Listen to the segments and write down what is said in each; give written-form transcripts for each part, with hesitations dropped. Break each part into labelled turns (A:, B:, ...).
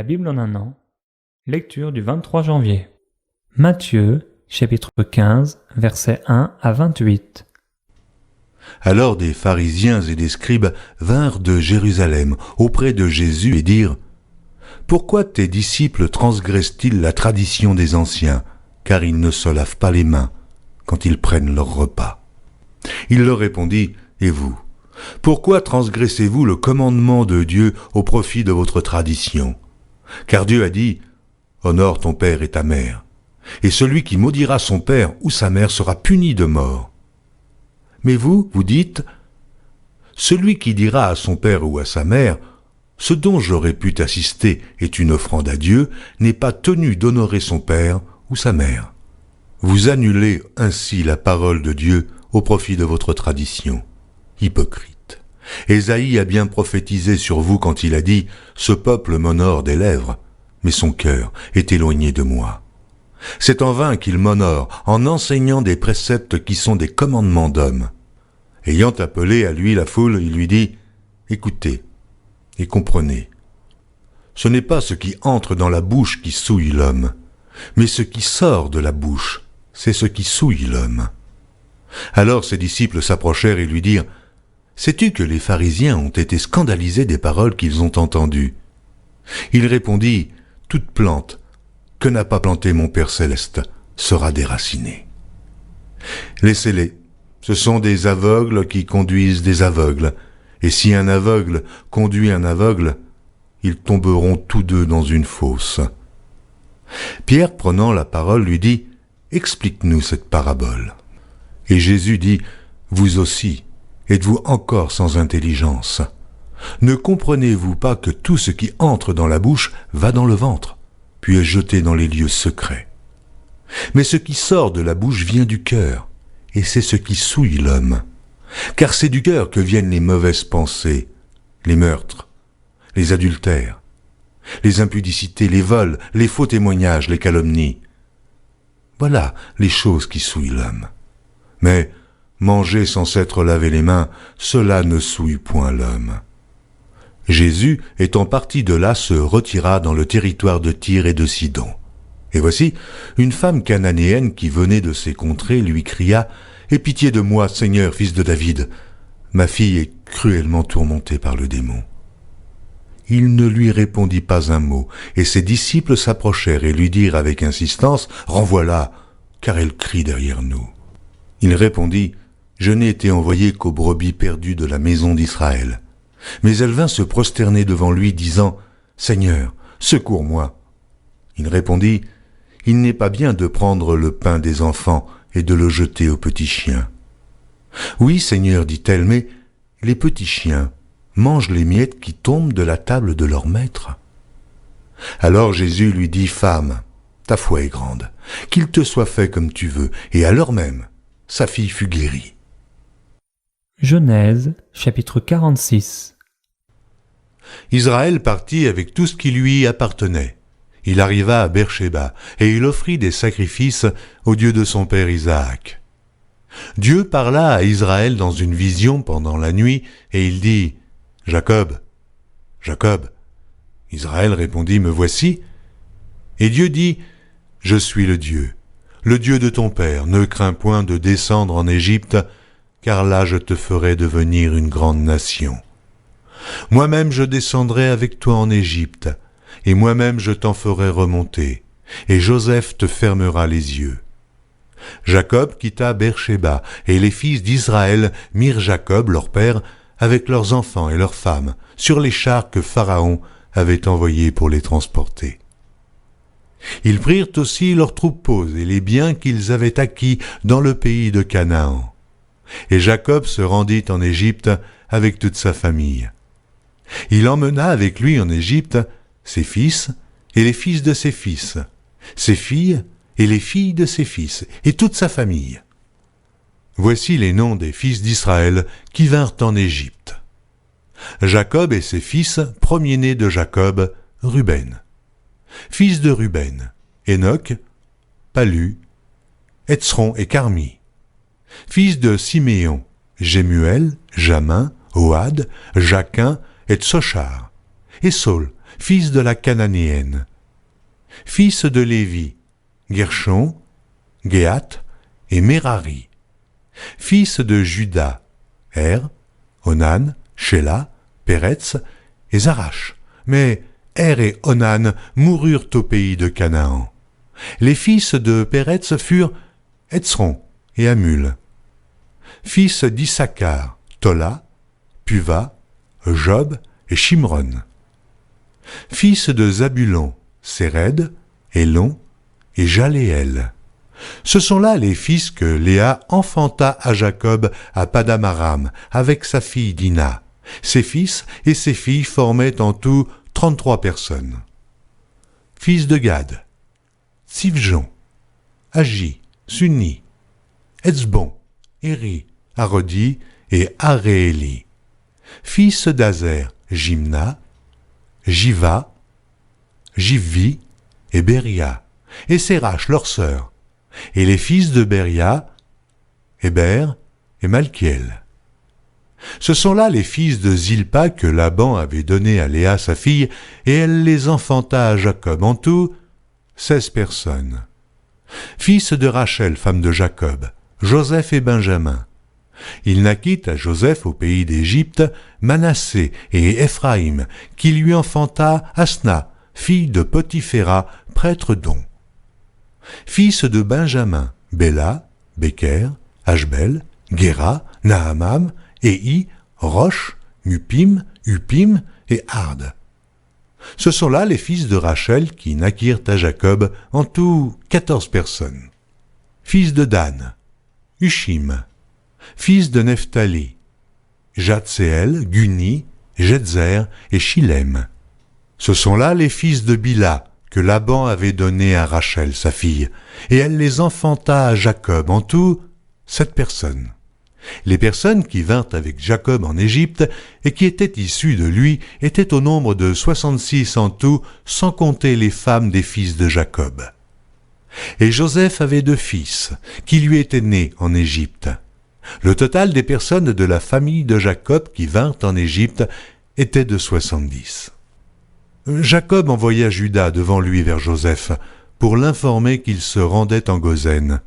A: La Bible en un an. Lecture du 23 janvier. Matthieu, chapitre 15, versets 1 à 28.
B: Alors des pharisiens et des scribes vinrent de Jérusalem auprès de Jésus et dirent : « Pourquoi tes disciples transgressent-ils la tradition des anciens, car ils ne se lavent pas les mains quand ils prennent leur repas ?» Il leur répondit : « Et vous, pourquoi transgressez-vous le commandement de Dieu au profit de votre tradition ? Car Dieu a dit : Honore ton père et ta mère, et celui qui maudira son père ou sa mère sera puni de mort. Mais vous, vous dites : celui qui dira à son père ou à sa mère : ce dont j'aurais pu t'assister est une offrande à Dieu, n'est pas tenu d'honorer son père ou sa mère. Vous annulez ainsi la parole de Dieu au profit de votre tradition. Hypocrite. Ésaïe a bien prophétisé sur vous quand il a dit : ce peuple m'honore des lèvres, mais son cœur est éloigné de moi. C'est en vain qu'il m'honore en enseignant des préceptes qui sont des commandements d'hommes. Ayant appelé à lui la foule, il lui dit : écoutez et comprenez. Ce n'est pas ce qui entre dans la bouche qui souille l'homme, mais ce qui sort de la bouche, c'est ce qui souille l'homme. Alors ses disciples s'approchèrent et lui dirent : sais-tu que les pharisiens ont été scandalisés des paroles qu'ils ont entendues ? Il répondit : toute plante que n'a pas plantée mon Père céleste sera déracinée. Laissez-les, ce sont des aveugles qui conduisent des aveugles, et si un aveugle conduit un aveugle, ils tomberont tous deux dans une fosse. Pierre, prenant la parole, lui dit : explique-nous cette parabole. Et Jésus dit : vous aussi, êtes-vous encore sans intelligence ? Ne comprenez-vous pas que tout ce qui entre dans la bouche va dans le ventre, puis est jeté dans les lieux secrets ? Mais ce qui sort de la bouche vient du cœur, et c'est ce qui souille l'homme. Car c'est du cœur que viennent les mauvaises pensées, les meurtres, les adultères, les impudicités, les vols, les faux témoignages, les calomnies. Voilà les choses qui souillent l'homme. Mais manger sans s'être lavé les mains, cela ne souille point l'homme. Jésus, étant parti de là, se retira dans le territoire de Tyr et de Sidon. Et voici, une femme cananéenne qui venait de ces contrées lui cria : « Aie pitié de moi, Seigneur, fils de David. Ma fille est cruellement tourmentée par le démon. » Il ne lui répondit pas un mot, et ses disciples s'approchèrent et lui dirent avec insistance : « Renvoie-la, car elle crie derrière nous. » Il répondit : « Je n'ai été envoyé qu'aux brebis perdues de la maison d'Israël. » Mais elle vint se prosterner devant lui, disant : « Seigneur, secours-moi. » Il répondit : « Il n'est pas bien de prendre le pain des enfants et de le jeter aux petits chiens. » « Oui, Seigneur, dit-elle, mais les petits chiens mangent les miettes qui tombent de la table de leur maître. » Alors Jésus lui dit : « Femme, ta foi est grande, qu'il te soit fait comme tu veux. » Et à l'heure même, sa fille fut guérie.
A: Genèse, chapitre 46.
B: Israël partit avec tout ce qui lui appartenait. Il arriva à Beer-Shéba, et il offrit des sacrifices au Dieu de son père Isaac. Dieu parla à Israël dans une vision pendant la nuit, et il dit : « Jacob, Jacob. » Israël répondit : « Me voici. » Et Dieu dit : « Je suis le Dieu de ton père. Ne crains point de descendre en Égypte, car là je te ferai devenir une grande nation. Moi-même je descendrai avec toi en Égypte, et moi-même je t'en ferai remonter, et Joseph te fermera les yeux. » Jacob quitta Beer-Shéba, et les fils d'Israël mirent Jacob, leur père, avec leurs enfants et leurs femmes, sur les chars que Pharaon avait envoyés pour les transporter. Ils prirent aussi leurs troupeaux et les biens qu'ils avaient acquis dans le pays de Canaan. Et Jacob se rendit en Égypte avec toute sa famille. Il emmena avec lui en Égypte ses fils et les fils de ses fils, ses filles et les filles de ses fils, et toute sa famille. Voici les noms des fils d'Israël qui vinrent en Égypte. Jacob et ses fils, premier-né de Jacob, Ruben. Fils de Ruben, Enoch, Palu, Hetzron et Carmi. Fils de Siméon, Jémuel, Jamin, Ohad, Jaquin et Tsochar. Et Saul, fils de la Cananéenne. Fils de Lévi, Gershon, Géat et Merari. Fils de Juda, Onan, Shéla, Péretz et Zarash. Mais et Onan moururent au pays de Canaan. Les fils de Péretz furent Hetzron et Hamul. Fils d'Issachar, Tola, Puva, Job et Shimron. Fils de Zabulon, Séred, Élon et Jaléel. Ce sont là les fils que Léa enfanta à Jacob à Padam-aram avec sa fille Dina. Ses fils et ses filles formaient en tout 33 personnes. Fils de Gad, Sivjon, Agi, Sunni, Etzbon, Éri, Arodi et Arééli. Fils d'Azer, Jimna, Jiva, Jivvi et Beria, et Sérach leur sœur, et les fils de Beria, Héber et Malkiel. Ce sont là les fils de Zilpa que Laban avait donnés à Léa sa fille, et elle les enfanta à Jacob, en tout 16 personnes. Fils de Rachel, femme de Jacob, Joseph et Benjamin. Il naquit à Joseph au pays d'Égypte Manassé et Éphraïm, qui lui enfanta Asna, fille de Potiphéra, prêtre d'On. Fils de Benjamin, Béla, Béker, Ashbel, Guéra, Nahamam, Éhi, Roche, Mupim, Upim et Ard. Ce sont là les fils de Rachel qui naquirent à Jacob, en tout 14 personnes. Fils de Dan, Ushim. Fils de Nephtali, Jatseel, Guni, Jetzer et Shilem. Ce sont là les fils de Bila, que Laban avait donnés à Rachel, sa fille, et elle les enfanta à Jacob, en tout 7 personnes. Les personnes qui vinrent avec Jacob en Égypte et qui étaient issues de lui étaient au nombre de 66 en tout, sans compter les femmes des fils de Jacob. Et Joseph avait 2 fils, qui lui étaient nés en Égypte. Le total des personnes de la famille de Jacob qui vinrent en Égypte était de 70. Jacob envoya Juda devant lui vers Joseph, pour l'informer qu'il se rendait en Goshen.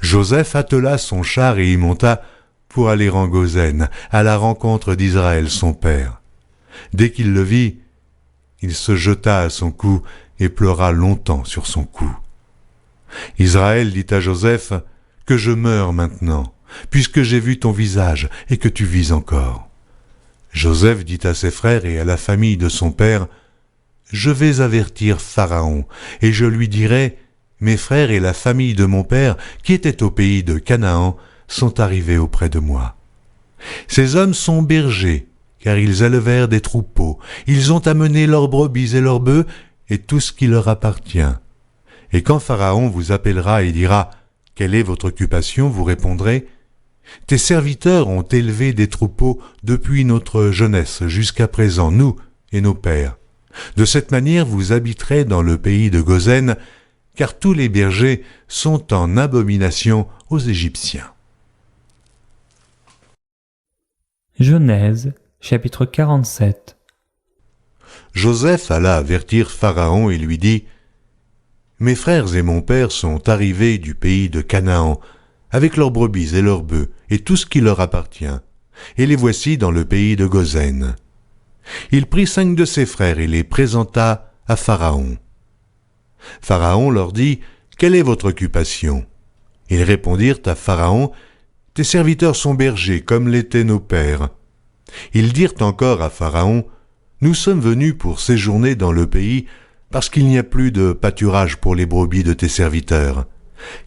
B: Joseph attela son char et y monta pour aller en Goshen, à la rencontre d'Israël son père. Dès qu'il le vit, il se jeta à son cou et pleura longtemps sur son cou. Israël dit à Joseph, « Que je meure maintenant, puisque j'ai vu ton visage et que tu vis encore. » Joseph dit à ses frères et à la famille de son père, « Je vais avertir Pharaon, et je lui dirai, mes frères et la famille de mon père, qui étaient au pays de Canaan, sont arrivés auprès de moi. Ces hommes sont bergers, car ils élevèrent des troupeaux, ils ont amené leurs brebis et leurs bœufs, et tout ce qui leur appartient. Et quand Pharaon vous appellera et dira, « Quelle est votre occupation ?» vous répondrez, « Tes serviteurs ont élevé des troupeaux depuis notre jeunesse jusqu'à présent, nous et nos pères. De cette manière vous habiterez dans le pays de Goshen, car tous les bergers sont en abomination aux Égyptiens. »
A: Genèse, chapitre 47.
B: Joseph alla avertir Pharaon et lui dit, « Mes frères et mon père sont arrivés du pays de Canaan, avec leurs brebis et leurs bœufs, et tout ce qui leur appartient, et les voici dans le pays de Goshen. » Il prit 5 de ses frères et les présenta à Pharaon. Pharaon leur dit, « Quelle est votre occupation ?» Ils répondirent à Pharaon, « Tes serviteurs sont bergers, comme l'étaient nos pères. » Ils dirent encore à Pharaon, « Nous sommes venus pour séjourner dans le pays, parce qu'il n'y a plus de pâturage pour les brebis de tes serviteurs,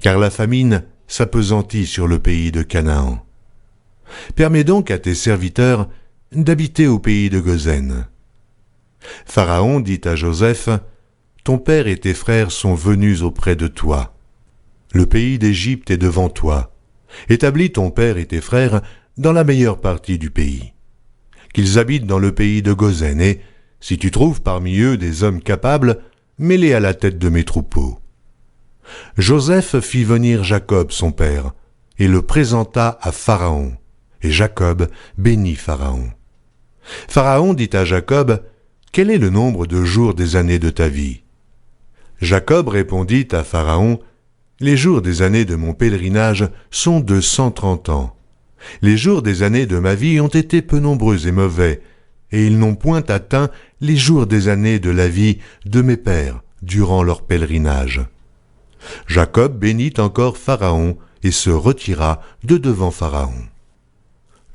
B: car la famine s'appesantit sur le pays de Canaan. Permets donc à tes serviteurs d'habiter au pays de Goshen. » Pharaon dit à Joseph, « Ton père et tes frères sont venus auprès de toi. Le pays d'Égypte est devant toi. Établis ton père et tes frères dans la meilleure partie du pays. Qu'ils habitent dans le pays de Goshen, et, si tu trouves parmi eux des hommes capables, mets-les à la tête de mes troupeaux. » Joseph fit venir Jacob son père, et le présenta à Pharaon, et Jacob bénit Pharaon. Pharaon dit à Jacob, « quel est le nombre de jours des années de ta vie? Jacob répondit à Pharaon, les jours des années de mon pèlerinage sont de 130 ans. Les jours des années de ma vie ont été peu nombreux et mauvais, et ils n'ont point atteint les jours des années de la vie de mes pères durant leur pèlerinage. Jacob bénit encore Pharaon et se retira de devant Pharaon.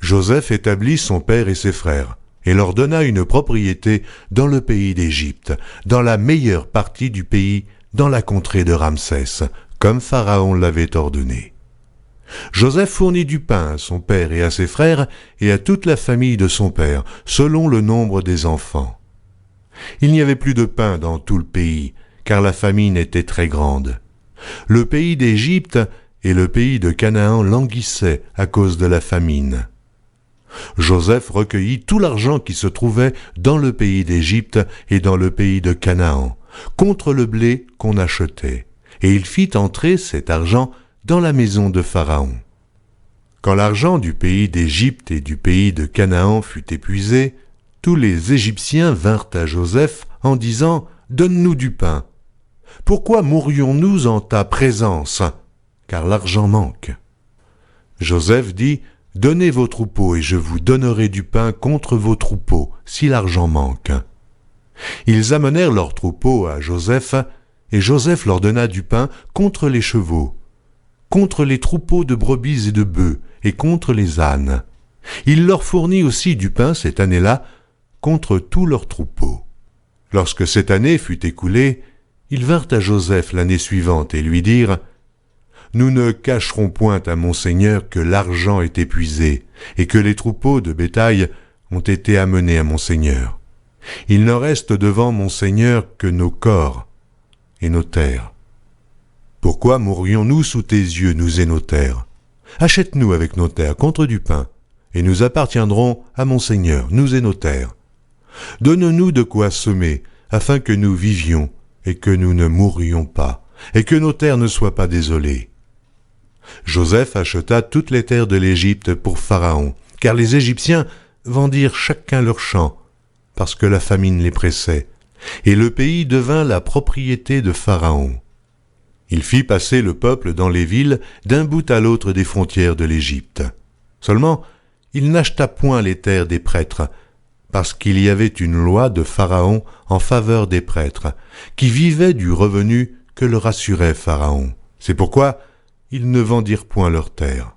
B: Joseph établit son père et ses frères, et leur donna une propriété dans le pays d'Égypte, dans la meilleure partie du pays, dans la contrée de Ramsès, comme Pharaon l'avait ordonné. Joseph fournit du pain à son père et à ses frères et à toute la famille de son père, selon le nombre des enfants. Il n'y avait plus de pain dans tout le pays, car la famine était très grande. Le pays d'Égypte et le pays de Canaan languissaient à cause de la famine. Joseph recueillit tout l'argent qui se trouvait dans le pays d'Égypte et dans le pays de Canaan, contre le blé qu'on achetait, et il fit entrer cet argent dans la maison de Pharaon. Quand l'argent du pays d'Égypte et du pays de Canaan fut épuisé, tous les Égyptiens vinrent à Joseph en disant « Donne-nous du pain. Pourquoi mourrions-nous en ta présence? Car l'argent manque. » Joseph dit « Donnez vos troupeaux et je vous donnerai du pain contre vos troupeaux, si l'argent manque. » Ils amenèrent leurs troupeaux à Joseph, et Joseph leur donna du pain contre les chevaux, contre les troupeaux de brebis et de bœufs, et contre les ânes. Il leur fournit aussi du pain cette année-là, contre tous leurs troupeaux. Lorsque cette année fut écoulée, ils vinrent à Joseph l'année suivante et lui dirent « Nous ne cacherons point à mon Seigneur que l'argent est épuisé, et que les troupeaux de bétail ont été amenés à mon Seigneur. Il ne reste devant mon Seigneur que nos corps et nos terres. Pourquoi mourrions-nous sous tes yeux, nous et nos terres? Achète-nous avec nos terres contre du pain, et nous appartiendrons à mon Seigneur, nous et nos terres. Donne-nous de quoi semer, afin que nous vivions, et que nous ne mourrions pas, et que nos terres ne soient pas désolées. » Joseph acheta toutes les terres de l'Égypte pour Pharaon, car les Égyptiens vendirent chacun leur champ, parce que la famine les pressait, et le pays devint la propriété de Pharaon. Il fit passer le peuple dans les villes d'un bout à l'autre des frontières de l'Égypte. Seulement, il n'acheta point les terres des prêtres, parce qu'il y avait une loi de Pharaon en faveur des prêtres, qui vivaient du revenu que leur assurait Pharaon. C'est pourquoi ils ne vendirent point leurs terres.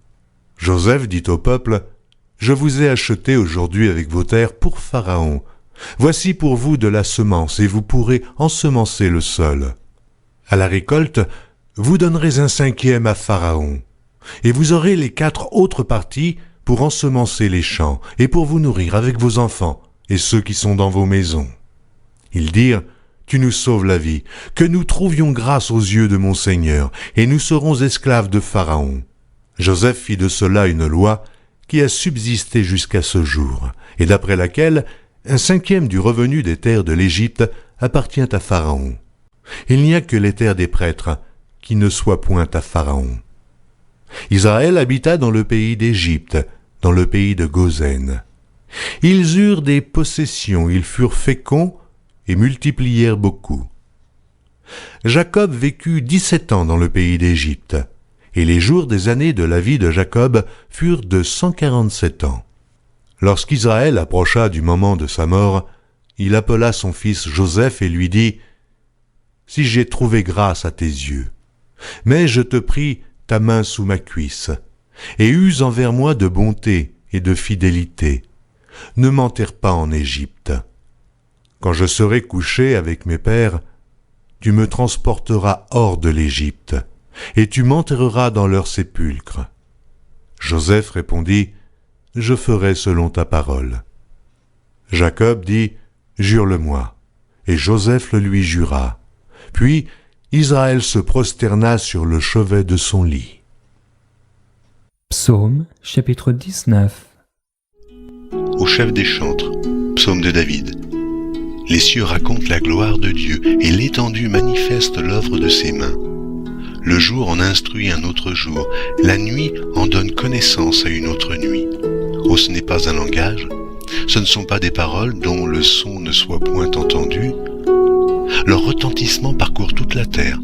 B: Joseph dit au peuple, « Je vous ai acheté aujourd'hui avec vos terres pour Pharaon. Voici pour vous de la semence, et vous pourrez ensemencer le sol. À la récolte, vous donnerez un 5e à Pharaon, et vous aurez les 4 autres parties pour ensemencer les champs, et pour vous nourrir avec vos enfants, et ceux qui sont dans vos maisons. » Ils dirent, « Tu nous sauves la vie, que nous trouvions grâce aux yeux de mon Seigneur, et nous serons esclaves de Pharaon. » Joseph fit de cela une loi qui a subsisté jusqu'à ce jour, et d'après laquelle un 5e du revenu des terres de l'Égypte appartient à Pharaon. Il n'y a que les terres des prêtres qui ne soient point à Pharaon. Israël habita dans le pays d'Égypte, dans le pays de Goshen. Ils eurent des possessions, ils furent féconds et multiplièrent beaucoup. Jacob vécut 17 ans dans le pays d'Égypte, et les jours des années de la vie de Jacob furent de 147 ans. Lorsqu'Israël approcha du moment de sa mort, il appela son fils Joseph et lui dit « Si j'ai trouvé grâce à tes yeux, mais je te prie ta main sous ma cuisse, et use envers moi de bonté et de fidélité. Ne m'enterre pas en Égypte. Quand je serai couché avec mes pères, tu me transporteras hors de l'Égypte, et tu m'enterreras dans leur sépulcre. » Joseph répondit, « Je ferai selon ta parole. » Jacob dit, « Jure-le-moi. » Et Joseph le lui jura. Puis Israël se prosterna sur le chevet de son lit.
A: Psaume, chapitre 19.
C: Au chef des chantres, psaume de David. Les cieux racontent la gloire de Dieu, et l'étendue manifeste l'œuvre de ses mains. Le jour en instruit un autre jour, la nuit en donne connaissance à une autre nuit. Oh, ce n'est pas un langage, Ce ne sont pas des paroles dont le son ne soit point entendu. Leur retentissement parcourt toute la terre.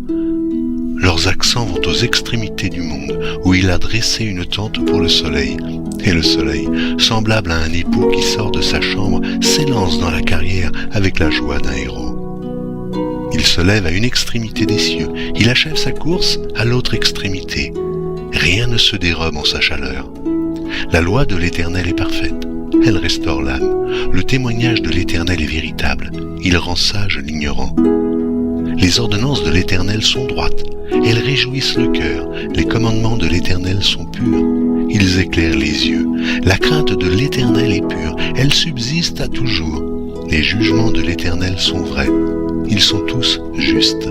C: Leurs accents vont aux extrémités du monde, où il a dressé une tente pour le soleil. Et le soleil, semblable à un époux qui sort de sa chambre, s'élance dans la carrière avec la joie d'un héros. Il se lève à une extrémité des cieux, il achève sa course à l'autre extrémité. Rien ne se dérobe en sa chaleur. La loi de l'Éternel est parfaite, elle restaure l'âme. Le témoignage de l'Éternel est véritable, il rend sage l'ignorant. Les ordonnances de l'Éternel sont droites, elles réjouissent le cœur. Les commandements de l'Éternel sont purs, ils éclairent les yeux. La crainte de l'Éternel est pure, elle subsiste à toujours. Les jugements de l'Éternel sont vrais, ils sont tous justes.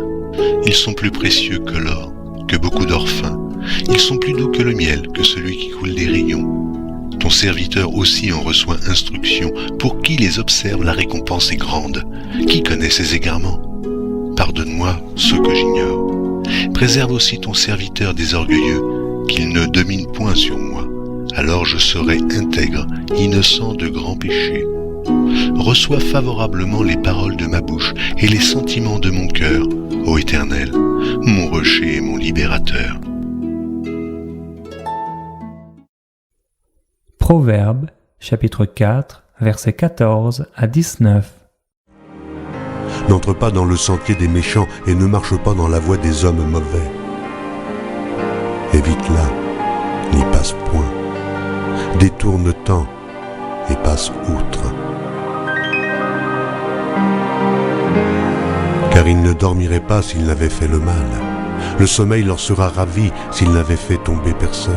C: Ils sont plus précieux que l'or, que beaucoup d'or fin. Ils sont plus doux que le miel, que celui qui coule des rayons. Ton serviteur aussi en reçoit instruction. Pour qui les observe, la récompense est grande. Qui connaît ses égarements? Pardonne-moi ceux que j'ignore. Préserve aussi ton serviteur des orgueilleux, qu'il ne domine point sur moi. Alors je serai intègre, innocent de grands péchés. Reçois favorablement les paroles de ma bouche et les sentiments de mon cœur, ô Éternel, mon rocher et mon libérateur.
A: Proverbes, chapitre 4, versets 14 à 19.
B: N'entre pas dans le sentier des méchants et ne marche pas dans la voie des hommes mauvais. Évite-la, n'y passe point. Détourne-t'en et passe outre. Car ils ne dormiraient pas s'ils n'avaient fait le mal. Le sommeil leur sera ravi s'ils n'avaient fait tomber personne.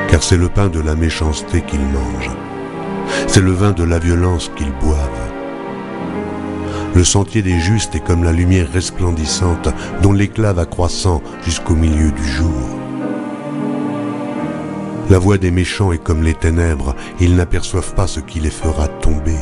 B: Car c'est le pain de la méchanceté qu'ils mangent. C'est le vin de la violence qu'ils boivent. Le sentier des justes est comme la lumière resplendissante dont l'éclat va croissant jusqu'au milieu du jour. La voie des méchants est comme les ténèbres, ils n'aperçoivent pas ce qui les fera tomber.